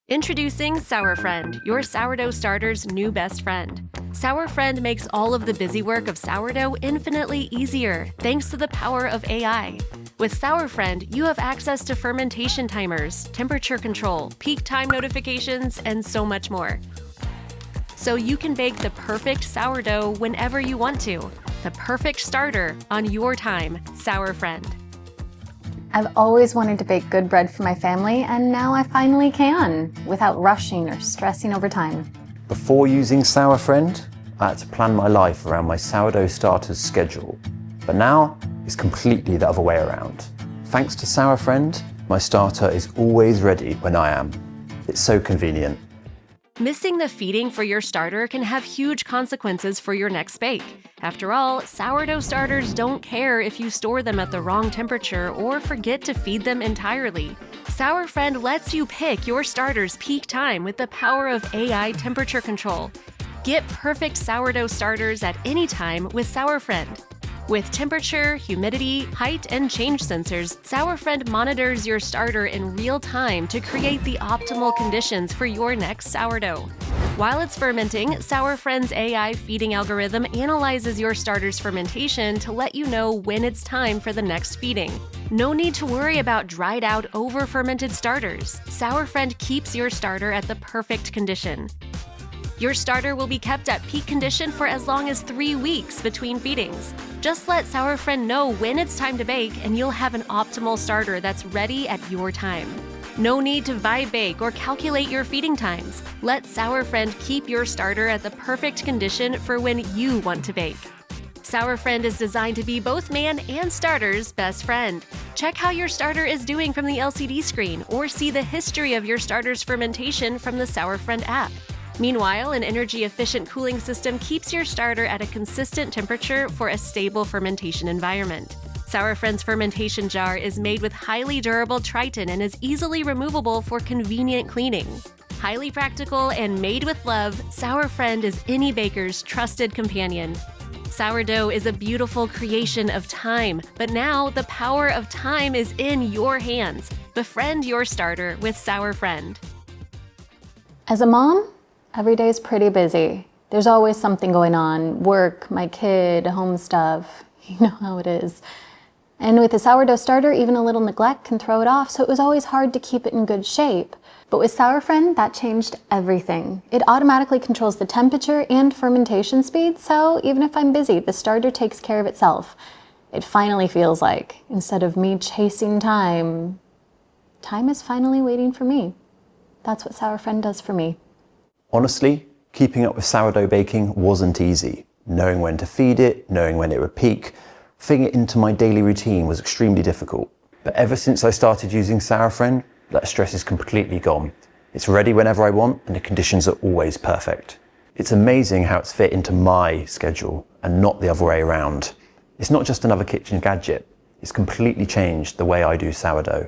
Introducing SourFriend, your sourdough starter's new best friend. SourFriend makes all of the busy work of sourdough infinitely easier thanks to the power of AI. With SourFriend, you have access to fermentation timers, temperature control, peak time notifications, and so much more. So you can bake the perfect sourdough whenever you want to. The perfect starter on your time. SourFriend. I've always wanted to bake good bread for my family, and now I finally can, without rushing or stressing over time. Before using SourFriend, I had to plan my life around my sourdough starter's schedule. But now, it's completely the other way around. Thanks to SourFriend, my starter is always ready when I am. It's so convenient. Missing the feeding for your starter can have huge consequences for your next bake. After all, sourdough starters don't care if you store them at the wrong temperature or forget to feed them entirely. SourFriend lets you pick your starter's peak time with the power of AI temperature control. Get perfect sourdough starters at any time with SourFriend. With temperature, humidity, height, and change sensors, SourFriend monitors your starter in real time to create the optimal conditions for your next sourdough. While it's fermenting, SourFriend's AI feeding algorithm analyzes your starter's fermentation to let you know when it's time for the next feeding. No need to worry about dried out, over-fermented starters. SourFriend keeps your starter at the perfect condition. Your starter will be kept at peak condition for as long as 3 weeks between feedings. Just let SourFriend know when it's time to bake, and you'll have an optimal starter that's ready at your time. No need to vibe bake or calculate your feeding times. Let SourFriend keep your starter at the perfect condition for when you want to bake. SourFriend is designed to be both man and starter's best friend. Check how your starter is doing from the LCD screen, or see the history of your starter's fermentation from the SourFriend app. Meanwhile, an energy-efficient cooling system keeps your starter at a consistent temperature for a stable fermentation environment. SourFriend's fermentation jar is made with highly durable Triton and is easily removable for convenient cleaning. Highly practical and made with love, SourFriend is any baker's trusted companion. Sourdough is a beautiful creation of time, but now the power of time is in your hands. Befriend your starter with SourFriend. As a mom, every day is pretty busy. There's always something going on. Work, my kid, home stuff. You know how it is. And with a sourdough starter, even a little neglect can throw it off, so it was always hard to keep it in good shape. But with SourFriend, that changed everything. It automatically controls the temperature and fermentation speed, so even if I'm busy, the starter takes care of itself. It finally feels like, instead of me chasing time, time is finally waiting for me. That's what SourFriend does for me. Honestly, keeping up with sourdough baking wasn't easy. Knowing when to feed it, knowing when it would peak, fitting it into my daily routine was extremely difficult. But ever since I started using SourFriend, that stress is completely gone. It's ready whenever I want, and the conditions are always perfect. It's amazing how it's fit into my schedule and not the other way around. It's not just another kitchen gadget. It's completely changed the way I do sourdough.